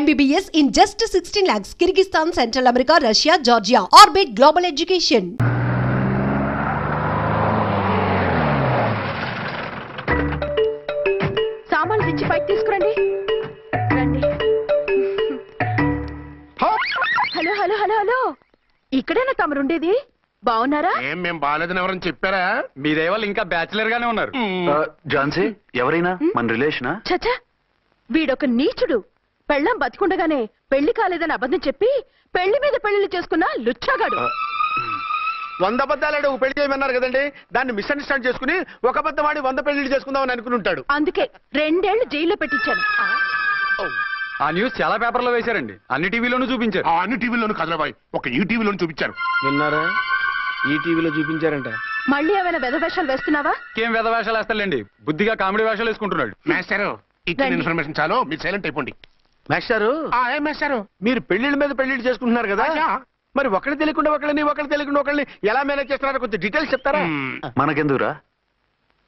MBBS in just 16 lakhs. Kyrgyzstan, Central America, Russia, Georgia. Orbit Global Education. సామాన్లు దించి పైకి తీసుకురండి. రండి. హలో హలో హలో హలో, ఇక్కడేనా తమరుండేది? బాగున్నారా? మేము బాగాలేదని ఎవరని చెప్పారా? మీ దేవాళ్ళు ఇంకా బ్యాచిలర్ గానే ఉన్నారు. ఝాన్సీ ఎవరైనా మన రిలేషనా? చచ్చా, వీడొక నీచుడు. పెళ్ళాం బతికుండగానే పెళ్లి కాలేదని అబద్ధం చెప్పి పెళ్లి మీద పెళ్లిళ్ళు చేసుకున్న లుచ్చాగాడు. 100 అబద్ధాలు పెళ్లి చేయమన్నారు కదండి, దాన్ని మిస్అండర్స్టాండ్ చేసుకుని ఒక అబద్ధం ఆడి 100 పెళ్లి చేసుకుందామని అనుకుని ఉంటాడు. అందుకే 2 ఏళ్లు జైల్లో పెట్టించాను. ఆ న్యూస్ చాలా పేపర్లో వేశారండి, అన్ని టీవీలోనూ చూపించారు. అన్ని టీవీలోను కదలబాయ్, ఒక ఈ టీవీలోను చూపించారు. విన్నారా? ఈ టీవీలో చూపించారంట. మళ్ళీ ఏమైనా వెధవేషాలు వేస్తున్నావా? ఏం వేద వేషాలు వేస్తాడండి, బుద్ధిగా కామెడీ వేషాలు వేసుకుంటున్నాడు. మాస్టారు, ఇచ్చిన ఇన్ఫర్మేషన్ చాలు, మీరు సైలెంట్ అయిపోండి. మాస్టారు, ఏం మాస్టారు? మీరు పెళ్లిళ్ళ మీద పెళ్లిళ్ళు చేసుకుంటున్నారు కదా, మరి ఒకళ్ళు తెలియకుండా ఒకళ్ళని ఎలా మేనేజ్ చేస్తున్నారో కొంచెం డీటెయిల్స్ చెప్తారా? మనకెందుకురా?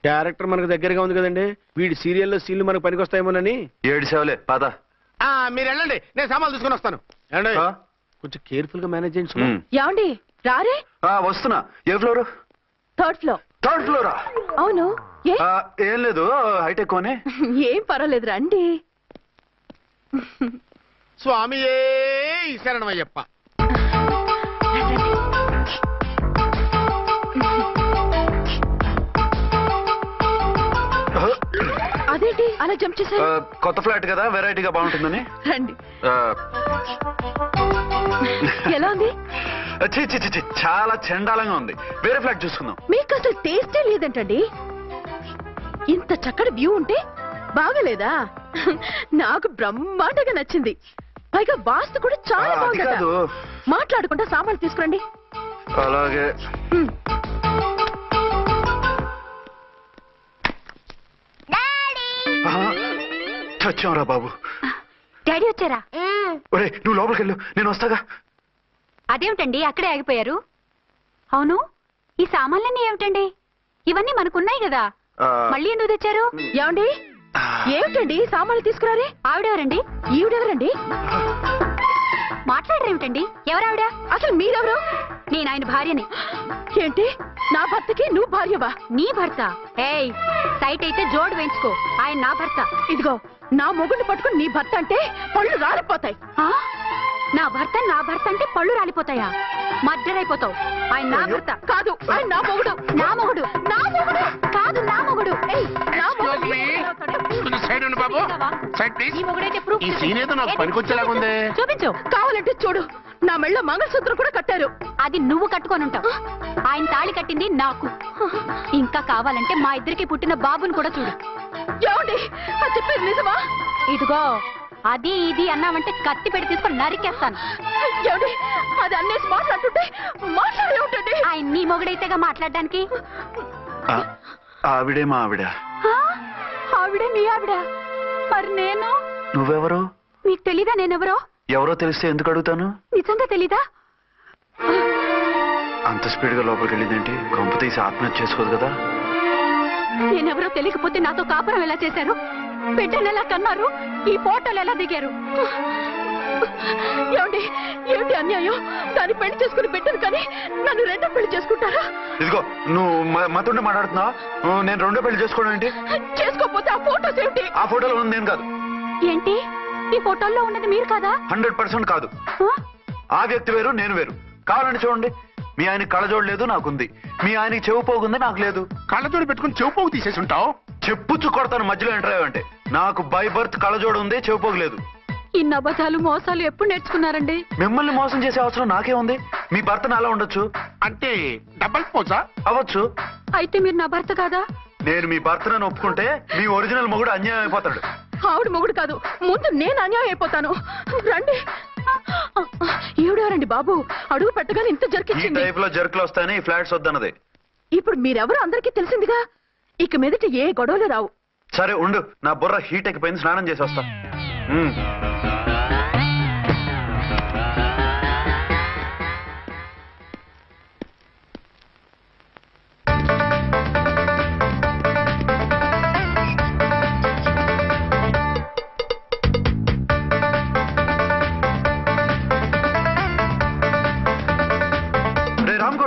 క్యారెక్టర్ మనకు దగ్గరగా ఉంది కదండి, వీడి సీరియల్లో సీన్లు మనకు పనికొస్తాయేమోనని. 7 సేవలే పద. మీరు వెళ్ళండి, నేను సామాన్లు తీసుకుని వస్తాను. కొంచెం కేర్ఫుల్ గా మేనేజ్ చేయించు. ఏమండి రారే? వస్తున్నా. ఏ ఫ్లోర్? 3rd floor. 3rd ఫ్లోరా? అవును. ఏం లేదు, హైటెక్ అని. ఏం పర్వాలేదు, రండి. స్వామియే శరణమయ్యప్ప. అదేంటి అలా జంప్ చేశారు? కొత్త ఫ్లాట్ కదా, వెరైటీగా బాగుంటుందని. రండి. ఎలా ఉంది? చాలా చండాలంగా ఉంది, వేరే ఫ్లాట్ చూసుకుందాం. మీకు అసలు టేస్టే లేదంటండి. ఇంత చక్కటి వ్యూ ఉంటే బాగలేదా? నాకు బ్రహ్మాండంగా నచ్చింది. పైగా వాస్తు కూడా చాలా బాగుంది. మాట్లాడుకుంటా సామాన్లు తీసుకురండి. అలాగే. చచ్చాంరా బాబు. డాడీ వచ్చారా? ఒరే నువ్వు లోపలికి వెళ్ళు, నేను వస్తాగా. అదేమిటండి అక్కడే ఆగిపోయారు? అవును, ఈ సామాన్లన్నీ ఏమిటండి? ఇవన్నీ మనకున్నాయి కదా, మళ్ళీ ఎందుకు తెచ్చారు? ఏమండి, ఏమిటండి సామాన్లు తీసుకురారే? ఆవిడెవరండి? ఈవిడెవరండి? మాట్లాడరేమిటండి? ఎవరావిడ? అసలు మీరెవరు? నేను ఆయన భార్యని. ఏంటి, నా భర్తకి నువ్వు భార్యవా? నీ భర్త? ఏయ్, సైట్ అయితే జోడు వేయించుకో, ఆయన నా భర్త. ఇదిగో, నా మొగుడిని పట్టుకుని నీ భర్త అంటే పళ్ళు రాలిపోతాయి. నా భర్త అంటే పళ్ళు రాలిపోతాయా? మర్డర్ అయిపోతావు. ఆయన నా భర్త కాదు, ఆయన నా మొగుడు. నా మొగుడు? నా మొగుడు కాదు, నా మొగుడు. ఈ మొగుడైతే ప్రూఫ్ పనికొచ్చేలాగుంది. చూపించు. కావాలంటే చూడు, నా మెళ్ళ మంగళసూత్రం కూడా కట్టారు. అది నువ్వు కట్టుకొని ఉంటావు, ఆయన తాళి కట్టింది నాకు. ఇంకా కావాలంటే మా ఇద్దరికి పుట్టిన బాబుని కూడా చూడు. ఏమండి, అది చెప్పేది నిజమా? ఇదిగో, అది ఇది అన్నావంటే కత్తి పెట్టి తీసుకొని నరికేస్తాను. ఏమండి, అది అన్నేసి మాట్లాడుతుంటే మాట్లాడే ఉంటుంది. ఆయన నీ మొగుడైతేగా మాట్లాడడానికి. ఆవిడే మా ఆవిడ. ఆవిడే మీ ఆవిడ? మరి నేను? నువ్వెవరు? మీకు తెలీదా నేనెవరో? ఎవరో తెలిస్తే ఎందుకు అడుగుతాను? నిజంగా తెలీదా? అంత స్పీడ్ గా లోపలికి వెళ్ళిందేంటి? కొంప తీసి ఆత్మహత్య చేసుకోదు కదా? నేనెవరో తెలియకపోతే నాతో కాపురం ఎలా చేశారు? బిడ్డను ఎలా కన్నారు? ఈ ఫోటోలు ఎలా దిగారు? ఏమండి, ఏమిటి అన్యాయం? దాన్ని పెళ్లి చేసుకుని బిడ్డను కానీ నన్ను రెండో పెళ్లి చేసుకుంటారా? ఇదిగో, నువ్వు మాతోనే మాట్లాడుతున్నావా? నేను రెండో పెళ్లి చేసుకోవడం ఏంటి? చేసుకోకపోతే ఆ ఫోటోస్ ఏమిటి? ఆ ఫోటోలో ఉన్నది నేను కాదు. ఏంటి, ఈ ఫోటోల్లో ఉన్నది మీరు కాదా? 100% కాదు. ఆ వ్యక్తి వేరు, నేను వేరు. కావాలంటే చూడండి, మీ ఆయన కళ్ళజోడు లేదు, నాకుంది. మీ ఆయనకి చెవు పోగుంది, నాకు లేదు. కళ్ళజోడు పెట్టుకుని చెవు పోగు తీసేసి ఉంటావు. చెప్పుచ్చు కొడతాను మధ్యలో ఎంటర్ అంటే. నాకు బై బర్త్ కళ్ళజోడు ఉంది, చెవు పోగలేదు. ఇన్ని అబద్ధాలు మోసాలు ఎప్పుడు నేర్చుకున్నారండి? మిమ్మల్ని మోసం చేసే అవసరం నాకే ఉంది. మీ భర్తను అలా ఉండొచ్చు. అంటే డబల్ పోసా? అవ్వచ్చు. అయితే మీరు నా భర్త కాదా? నేను మీ భర్తను ఒప్పుకుంటే మీ ఒరిజినల్ మొగుడు అన్యాయం అయిపోతాడు. ఆవిడ మొగుడు కాదు, ముందు నేను అన్యాయం అయిపోతాను. రండి. ఈవిడెవరండి బాబు? అడుగు పెట్టగానే ఇంత ఈ జరికిచ్చింది. టైప్ లో జర్కులు వస్తాయని ఈ ఫ్లాట్స్ వద్దన్నది. ఇప్పుడు మీరెవరో అందరికీ తెలిసిందిగా, ఇక మీదట ఏ గొడవలు రావు. సరే ఉండు, నా బుర్ర హీట్ ఎక్కిపోయింది, స్నానం చేసి వస్తా.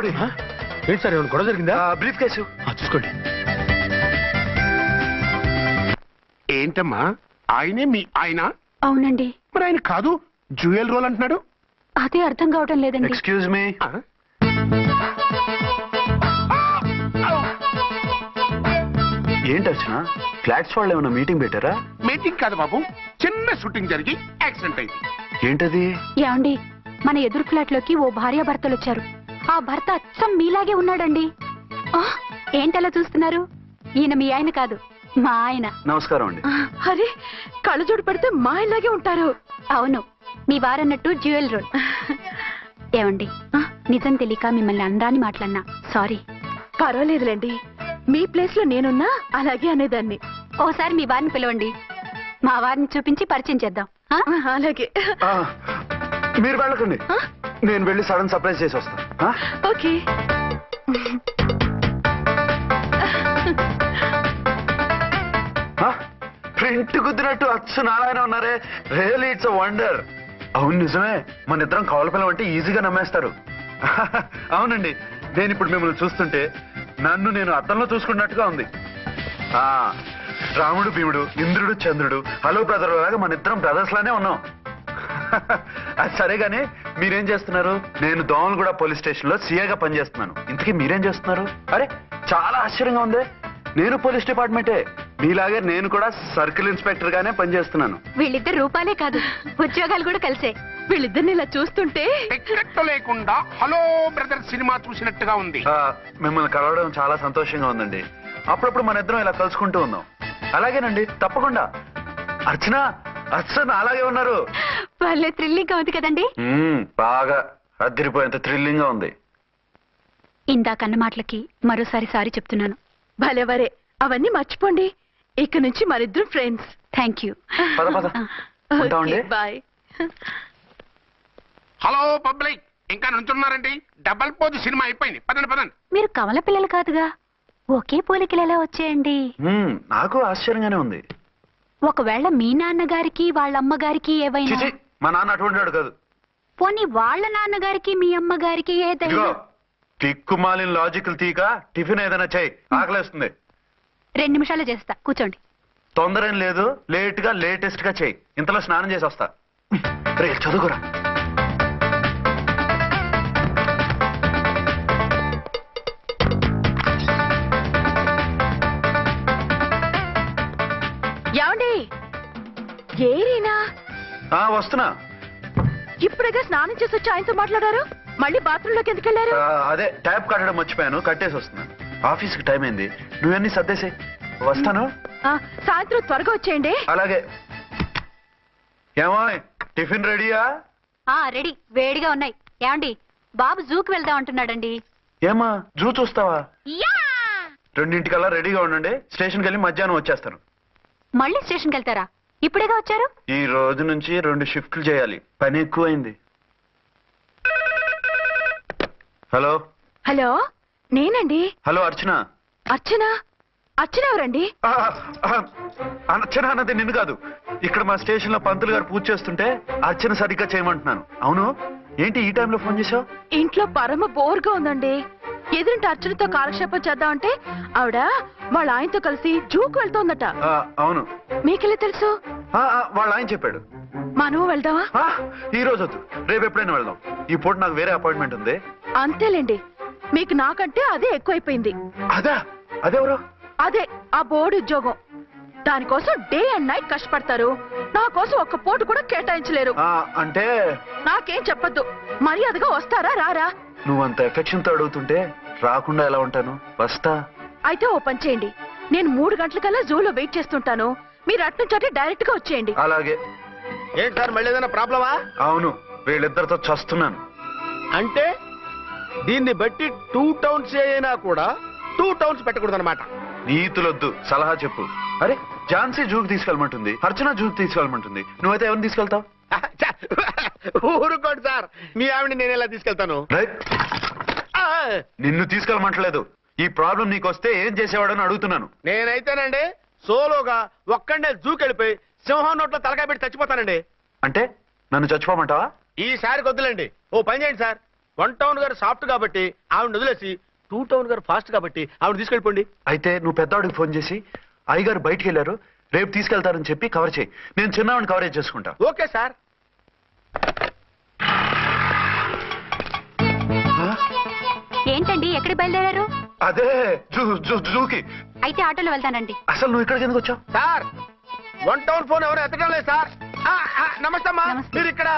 అది ఏంటి సార్ ఏమైనా గొడవ జరిగిందా? బ్రీఫ్ కేసు చూసుకోండి. ఏంటమ్మా ఆయనే మీ ఆయన? అవునండి. మరి ఆయన కాదు జ్యువెల్ రోల్ అంటున్నాడు. అదే అర్థం కావటం లేదండి. Excuse me. ఏంటి అర్చన, ఫ్లాట్స్ వాళ్ళు ఏమైనా మీటింగ్ పెట్టారా? మీటింగ్ కాదు బాబు, చిన్న షూటింగ్ జరిగి యాక్సిడెంట్ అయింది. ఏంటది? ఏమండి, మన ఎదురు ఫ్లాట్ లోకి ఓ భార్యాభర్తలు వచ్చారు. ఆ భర్త అచ్చం మీలాగే ఉన్నాడండి. ఏంటలా చూస్తున్నారు? ఈయన మీ ఆయన కాదు, మా ఆయన. నమస్కారం అండి. అరే కళ్ళజోడు పెడితే మా ఇలాగే ఉంటారు. అవును, మీ వారన్నట్టు జ్యువెల్ రోల్. ఏమండి, నిజం తెలియక మిమ్మల్ని అందాన్ని మాట్లాడినా సారీ. పర్వాలేదులేండి, మీ ప్లేస్ లో నేనున్నా అలాగే అనేదాన్ని. ఓసారి మీ వారిని పిలవండి, మా వారిని చూపించి పరిచయం చేద్దాం. అలాగే. మీరు వెళ్ళకండి, నేను వెళ్ళి సడన్ సర్ప్రైజ్ చేసి వస్తాను. ఓకే. ప్రింట్ కుదిరినట్టు అచ్చు నారాయణ ఉన్నారే, రియల్లీ ఇట్స్ అ వండర్. అవును నిజమే, మన ఇద్దరం కవల పిల్లం అంటే ఈజీగా నమ్మేస్తారు. అవునండి, నేను ఇప్పుడు మిమ్మల్ని చూస్తుంటే నన్ను నేను అద్దంలో చూసుకున్నట్టుగా ఉంది. రాముడు భీముడు, ఇంద్రుడు చంద్రుడు, హలో బ్రదర్ లాగా మన ఇద్దరం బ్రదర్స్ లానే ఉన్నాం. అది సరే గానీ మీరేం చేస్తున్నారు? నేను దోమలగూడ పోలీస్ స్టేషన్ లో సీఏగా పనిచేస్తున్నాను. ఇంతకీ మీరేం చేస్తున్నారు? అరే చాలా ఆశ్చర్యంగా ఉంది, నేను పోలీస్ డిపార్ట్మెంటే, మీలాగే నేను కూడా సర్కిల్ ఇన్స్పెక్టర్ గానే పనిచేస్తున్నాను. వీళ్ళిద్దరు రూపాలే కాదు, ఉద్యోగాలు కూడా కలిసే. వీళ్ళిద్దరిని ఇలా చూస్తుంటే టికెట్ లేకుండా హలో బ్రదర్ సినిమా చూసినట్టుగా ఉంది. మిమ్మల్ని కలవడం చాలా సంతోషంగా ఉందండి. అప్పుడప్పుడు మన ఇద్దరం ఇలా కలుసుకుంటూ ఉన్నాం. అలాగేనండి, తప్పకుండా. అర్చన, అర్చన అలాగే ఉన్నారు. వాళ్ళే థ్రిల్లింగ్ గా ఉంది కదండి. బాగా అదిరిపోయేంత థ్రిల్లింగ్ గా ఉంది. ఇందాకన్న మాటలకి మరోసారి సారీ చెప్తున్నాను. భలేవరే, అవన్నీ మర్చిపోండి. ఇక నుంచి మరిద్దరు ఫ్రెండ్స్. Thank you. పద పద ఉంటామండి. బాయ్. హలో పబ్లిక్, ఇంకా నుంచున్నారండి? డబల్ పోజ్ సినిమా అయిపోయింది, పదండి పదండి. మీరు కమల పిల్లలు కాదుగా, ఒకే పోలికలు ఎలా వచ్చేయండి? నాకు ఆశ్చర్యంగానే ఉంది. ఒకవేళ మీ నాన్నగారికి వాళ్ళ అమ్మగారికి ఏవైనా, చిచి, మా నాన్న అటువంటి వాడు కాదు. పోనీ వాళ్ళ నాన్నగారికి మీ అమ్మగారికి ఏదైనా. టిక్కుమాలిన లాజికల్ తీక టిఫిన్ ఏదైనా చేయి, ఆకలేస్తుంది. 2 నిమిషాలు చేస్తా, కూర్చోండి. తొందర ఏం లేదు, లేట్ గా లేటెస్ట్ గా చేయి. ఇంతలో స్నానం చేసి వస్తా. రే చదువుకురా. ఏమండి, ఏరీనా? వస్తున్నా. ఇప్పుడేగా స్నానం చేసి వచ్చి ఆయనతో మాట్లాడారు, మళ్ళీ బాత్రూమ్ లోకి ఎందుకు వెళ్ళారు? అదే ట్యాప్ కట్టడం మర్చిపోయాను, కట్టేసి వస్తున్నాను. ఆఫీస్కి టైం అయింది, నువ్వన్నీ సర్దేసే. వస్తాను. సాయంత్రం త్వరగా వచ్చేయండి. అలాగే. ఏమో టిఫిన్ రెడీయా? రెడీ, వేడిగా ఉన్నాయి. ఏమండి, బాబు జూకి వెళ్దాం అంటున్నాడండి. ఏమా జూ చూస్తావా? 2:00కల్లా రెడీగా ఉండండి, స్టేషన్కి వెళ్ళి మధ్యాహ్నం వచ్చేస్తాను. మళ్ళీ స్టేషన్కి వెళ్తారా? ఇప్పుడేగా వచ్చారు. ఈ రోజు నుంచి 2 షిఫ్ట్లు చేయాలి, పని ఎక్కువైంది. హలో. హలో, నేనండి. హలో అర్చన. అర్చన? అర్చన ఎవరండి? అర్చన అన్నది నిన్ను కాదు. ఇక్కడ మా స్టేషన్ లో పంతులు గారు పూజ చేస్తుంటే అర్చన సరిగ్గా చేయమంటున్నాను. అవును, ఏంటి ఈ టైంలో ఫోన్ చేశావు? ఇంట్లో పరమ బోర్గా ఉందండి. ఎదురింటి అర్చనతో కాలక్షేపం చేద్దామంటే ఆవిడ వాళ్ళ ఆయనతో కలిసి జూకు వెళ్తోందట. అవును. మీకెళ్ళి తెలుసు? వాళ్ళ ఆయన చెప్పాడు. మనం వెళ్దామా? ఈ రోజు వద్దు, రేపు ఎప్పుడైనా వెళ్దాం. ఈ పూట నాకు వేరే అపాయింట్మెంట్ ఉంది. అంతేలేండి, మీకు నాకంటే అదే ఎక్కువైపోయింది. అదెవరు? అదే ఆ బోర్డు ఉద్యోగం. దానికోసం డే అండ్ నైట్ కష్టపడతారు. నా కోసం ఒక్క పోటు కూడా కేటాయించలేరు. అంటే నాకేం చెప్పొద్దు, మర్యాదగా వస్తారా రారా? నువ్వంత ఎఫెక్షన్ తో అడుగుతుంటే రాకుండా ఎలా ఉంటాను, వస్తా. అయితే ఓ పని చేయండి, నేను 3 గంటలకల్లా జూలో వెయిట్ చేస్తుంటాను. మీరు అట్నుంచి డైరెక్ట్ గా వచ్చేయండి. అలాగే. ఏంటి సార్, మళ్ళీ ఏదైనా ప్రాబ్లమా? అవును, వీళ్ళిద్దరితో చస్తున్నాను. అంటే దీన్ని బట్టి 2 టౌన్స్ అయినా కూడా 2 టౌన్స్ పెట్టకూడదు అనమాట. నీతులొద్దు, సలహా చెప్పు. అరే ఝాన్సీ జూకి తీసుకెళ్ళమంటుంది, అర్చన జూకి తీసుకెళ్ళమంటుంది, నువ్వైతే ఎవరిని తీసుకెళ్తావు? ఊరుకోండి సార్, మీ ఆవిడ నేను ఎలా తీసుకెళ్తాను? నిన్ను తీసుకెళ్ళమంటలేదు. ఈ ప్రాబ్లం నీకొస్తే ఏం చేసేవాడని అడుగుతున్నాను. నేనైతేనండి సోలోగా ఒక్కడే జూకెళ్ళిపోయి సింహం నోట్లో తలకాయ పెట్టి చచ్చిపోతానండి. అంటే నన్ను చచ్చిపోమంటావా? ఈసారి వద్దులేండి, ఓ పని చేయండి సార్, 1 టౌన్ గారు సాఫ్ట్ కాబట్టి ఆవిడ వదిలేసి 2 టౌన్ గారు ఫాస్ట్ కాబట్టి ఆవిడ తీసుకెళ్ళిపోండి. అయితే నువ్వు పెద్దవాడికి ఫోన్ చేసి అయ్యగారు బయటికి వెళ్ళారు, రేపు తీసుకెళ్తారని చెప్పి కవర్ చేయి. నేను చిన్నవాడిని కవరేజ్ చేసుకుంటా. Okay sir. ఏంటండి ఎక్కడికి బయలుదేరారు? అదే జూకి. అయితే ఆటోలో వెళ్తానండి. అసలు నువ్వు ఇక్కడికి ఎందుకు వచ్చావు? సార్ 1 టౌన్ ఫోన్ ఎవరు ఎత్తడం లేదు సార్. నమస్తే అమ్మా. నమస్తే. మీరు ఇక్కడ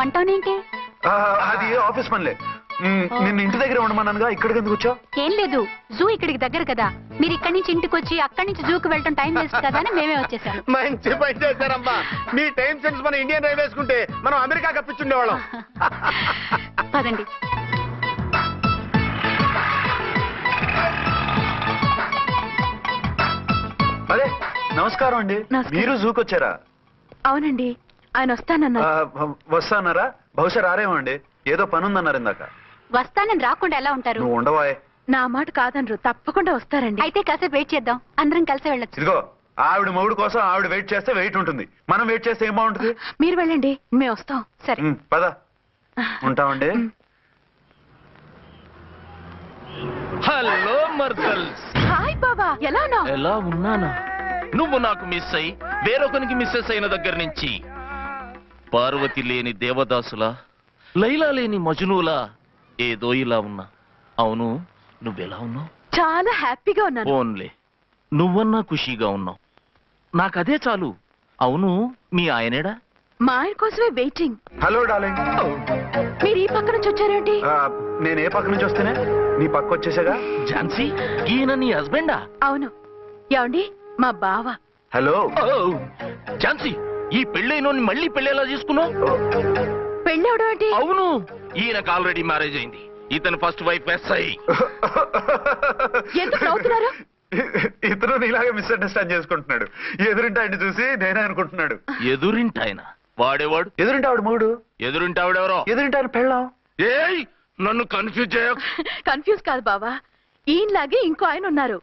1 టౌన్ ఏంటి? అది ఆఫీస్ పనిలే. నిన్ను ఇంటి దగ్గర ఉండమన్నానుగా, ఇక్కడికి ఎందుకు వచ్చావు? ఏం లేదు, జూ ఇక్కడికి దగ్గర కదా, మీరు ఇక్కడి నుంచి ఇంటికి వచ్చి అక్కడి నుంచి జూకి వెళ్ళటం టైం వేస్ట్ కదా అని మేమే వచ్చేసాం. మంచి పని చేశారమ్మా. మీ టైం సెన్స్ మన ఇండియన్ రైల్వేస్ కుంటే మనం అమెరికా కప్పించుండేవాళ్ళం. పదండి. అదే నమస్కారం అండి. నమస్కారం. మీరు జూకి వచ్చారా? అవునండి, ఆయన వస్తానన్నారు. వస్తానారా? బహుశా రారేమో అండి, ఏదో పని ఉందన్నారు ఇందాక. వస్తానని రాకుండా ఎలా ఉంటారు? నువ్వు ఉండవాయ్. నా మాట కాదనరు, తప్పకుండా వస్తారండి. అయితే కాసేపు వెయిట్ చేద్దాం, అందరం కలిసి వెళ్ళొచ్చు. ఇదిగో ఆవిడ మొగుడు కోసం ఆవిడ వెయిట్ చేస్తే వెయిట్ ఉంటుంది, మనం వెయిట్ చేస్తే ఏం బాగుంటుంది? మీరు వెళ్ళండి, మేము వస్తాం. సరే. పద ఉంటామండి. హలో మర్దల్స్, హాయ్ బాబా, ఎలా ఉన్నావు? ఎలా ఉన్నానా? నువ్వు నాకు మిస్ అయి వేరొకరికి మిస్సెస్ అయిన దగ్గర నుంచి పార్వతి లేని దేవదాసులా, లైలా లేని మజునులా ఏదో ఇలా ఉన్నా. అవును, నువ్వెలా ఉన్నావు? చాలా హ్యాపీగా ఉన్నాను. ఫోన్లే, నువ్వన్నా ఖుషీగా ఉన్నావు, నాకదే చాలు. అవును, మీ ఆయనేడా? మా ఆయన కోసమే వెయిటింగ్. Hello darling. మీరు ఈ పక్క నుంచి వచ్చారేంటి? నేను ఏ పక్క నుంచి వస్తేనే నీ పక్క వచ్చేసాగా. ఝాన్సీ, ఈయన నీ హస్బెండా? అవును. ఏమండి, మా బావ. హలో. ఝాన్సీ, ఈ పెళ్ళైన మళ్ళీ పెళ్ళేలా చేసుకున్నావు? పెళ్ళవడం ఏంటి? అవును, ఈయనకు ఆల్రెడీ మ్యారేజ్ అయింది. ఇతను ఫస్ట్ వైఫ్ ఎస్ఐ. ఎందుకు నవ్వుతున్నారు? ఇతను నీలాగే మిస్అండర్స్టాండ్ చేసుకుంటున్నాడు. ఎదురింటి ఆయన చూసి నేనే అనుకుంటున్నాడు. ఎదురింటాయన వాడేవాడు? ఎదురింటి ఆవిడ మూడు. ఎదురింటి ఆవిడెవరో? ఎదురింటి ఆయన పెళ్ళాం. ఏయ్, నన్ను కన్ఫ్యూజ్ చేయ. కన్ఫ్యూజ్ కాదు బావా, ఈయనలాగే ఇంకో ఆయన ఉన్నారు,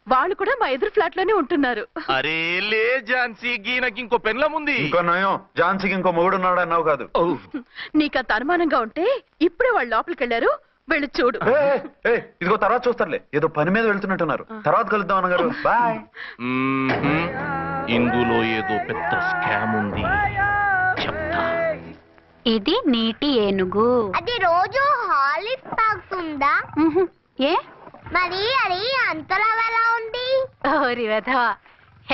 వాళ్ళు కూడా మా ఎదురు ఫ్లాట్ లోనే ఉంటున్నారు. అరే లే ఝాన్సీ, గీనకి ఇంకో పెన్లం ఉంది. ఇంకో నయం, ఝాన్సీకి ఇంకో మొగుడు ఉన్నాడు అన్నావు కాదు. నీకంత అనుమానంగా ఉంటే ఇప్పుడే వాళ్ళు లోపలికి వెళ్ళారు, వెళ్ళి చూడు. ఇదిగో తర్వాత చూస్తారులే, ఏదో పని మీద వెళ్తున్నట్టున్నారు. తర్వాత కలుద్దాం అన్నగారు. బాయ్. ఇందులో ఏదో పెద్ద స్కామ్ ఉంది, చెప్తా. ఇది నీటి ఏనుగు. అది రోజు హాలిక్స్ తాగుతుందా? ఏ మరి అది అంతలా ఎలా ఉంది? ఓరి వెధవా.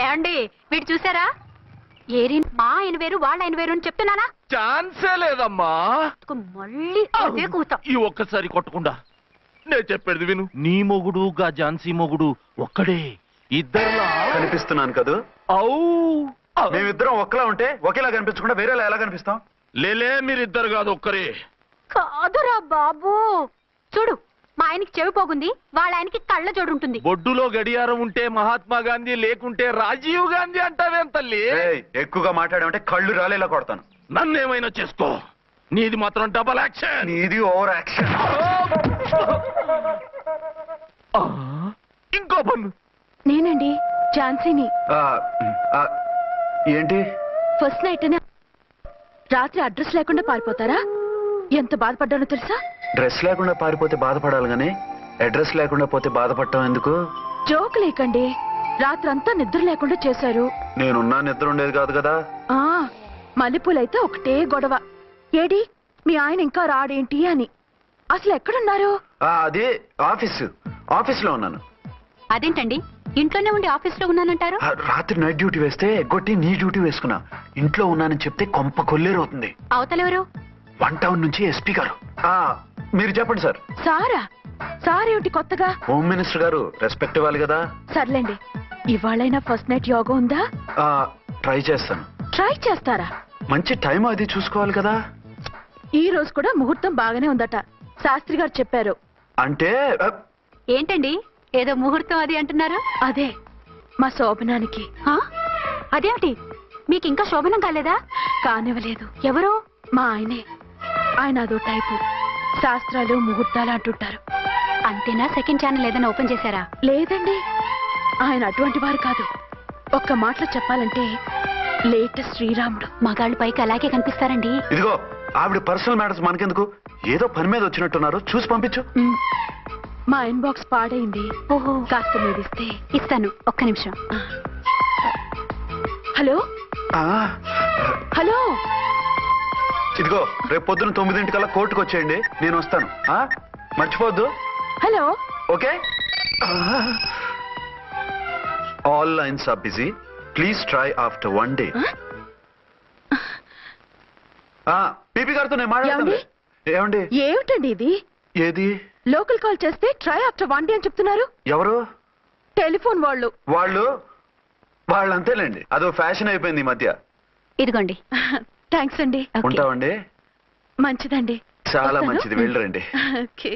ఏమండి, వీడు చూసారా? ఏరి మా ఆయన వేరు వాళ్ళ ఆయన వేరు అని చెప్తున్నానా? ఛాన్సే లేదమ్మా. మళ్ళీ అదే కూతాం. ఈ ఒక్కసారి కొట్టకుండా నేను చెప్పేది విను. నీ మొగుడు గా ఝాన్సీ మొగుడు ఒక్కడే, ఇద్దరులా కనిపిస్తున్నాను కదా. మేమిద్దరం ఒక్కలా ఉంటే ఒకేలా కనిపించకుండా వేరేలా ఎలా కనిపిస్తాం? లేలే, మీరిద్దరు కాదు, ఒక్కరే. కాదురా బాబు, చూడు, మా ఆయనకి చెవి పోగుంది, వాళ్ళ ఆయనకి కళ్ళ జోడు ఉంటుంది. బొడ్డులో గడియారం ఉంటే మహాత్మా గాంధీ, లేకుంటే రాజీవ్ గాంధీ అంటావేం తల్లి? ఎక్కువగా మాట్లాడామంటే కళ్ళు రాలేలా కొడతాను. నన్నేమైనా చేసుకో, నీది మాత్రం డబల్ యాక్షన్. నీది ఓవర్ యాక్షన్. ఇంకో పన్ను. నేనండి ఝాన్సీని. ఏంటి ఫస్ట్ నైట్ అనే రాత్రి అడ్రస్ లేకుండా పారిపోతారా? ఎంత బాధపడ్డానో తెలుసా? డ్రెస్ లేకుండా పారిపోతే బాధపడాలి గానీ అడ్రస్ లేకుండా పోతే బాధపడటం ఎందుకు? జోక్ లేకండి, రాత్రంతా నిద్ర లేకుండా చేశారు. నేనున్నా నిద్ర ఉండేది కాదు కదా. మల్లెపూలైతే ఒకటే గొడవ, ఏడి మీ ఆయన ఇంకా రాడేంటి అని. అసలు ఎక్కడున్నారు? అది ఆఫీస్లో ఉన్నాను. అదేంటండి, ఇంట్లోనే ఉండి ఆఫీస్ లో ఉన్నానంటారు? రాత్రి నైట్ డ్యూటీ వేస్తే ఎగ్గొట్టి నీ డ్యూటీ వేసుకున్నా. ఇంట్లో ఉన్నానని చెప్తే కొంప కొల్లేరవుతుంది. అవతలెవరు? 1 టౌన్ నుంచి ఎస్పీ గారు. మీరు చెప్పండి సార్. సారా? సార్ ఏమిటి కొత్తగా? హోమ్ మినిస్టర్ గారు, రెస్పెక్ట్ ఇవ్వాలి కదా. సర్లేండి, ఇవాళైనా ఫస్ట్ నైట్ యోగా ఉందా? ట్రై చేస్తాను. ట్రై చేస్తారా? మంచి టైం అది చూసుకోవాలి కదా. ఈ రోజు కూడా ముహూర్తం బాగానే ఉందట, శాస్త్రి గారు చెప్పారు. అంటే ఏంటండి, ఏదో ముహూర్తం అది అంటున్నారు? అదే మా శోభనానికి. అదేమిటి, మీకు ఇంకా శోభనం కాలేదా? కానివ్వలేదు. ఎవరు? మా ఆయనే. ఆయన అదో టైపు, శాస్త్రాలు ముహూర్తాలు అంటుంటారు. అంతేనా? సెకండ్ ఛానల్ ఏదైనా ఓపెన్ చేశారా? లేదండి, ఆయన అటువంటి వారు కాదు. ఒక్క మాటలో చెప్పాలంటే లేటెస్ట్ శ్రీరాముడు. మగాళ్ళు పైకి అలాగే కనిపిస్తారండి. ఇదిగో ఆవిడ పర్సనల్ మ్యాటర్స్ మనకెందుకు, ఏదో పని మీద వచ్చినట్టున్నారు, చూసి పంపించు. మా ఇన్బాక్స్ పాడైంది. ఓహో, కాస్త మీరు ఇస్తే. ఇస్తాను, ఒక్క నిమిషం. హలో ఆ, హలో, ఇదిగో రేపు పొద్దున 9 కోర్టుకు వచ్చేయండి, నేను వస్తాను. మర్చిపోద్దు. Hello. Okay. All lines are busy, please try after 1 day. PP గారితో నేను మాట్లాడండి. ఏమండి? ఏమిటండి ఇది? ఏది? లోకల్ కాల్ చేస్తే ట్రై ఆఫ్టర్ 1 day అని చెప్తున్నారు. ఎవరు? టెలిఫోన్ వాళ్ళు. వాళ్ళు అంతేలేండి, అదో ఫ్యాషన్ అయిపోయింది ఈ మధ్య. ఇదిగోండి. థ్యాంక్స్ అండి. ఉంటామండి. మంచిదండి. చాలా వస్తాను. మంచిది, వెళ్ళరండి. ఓకే.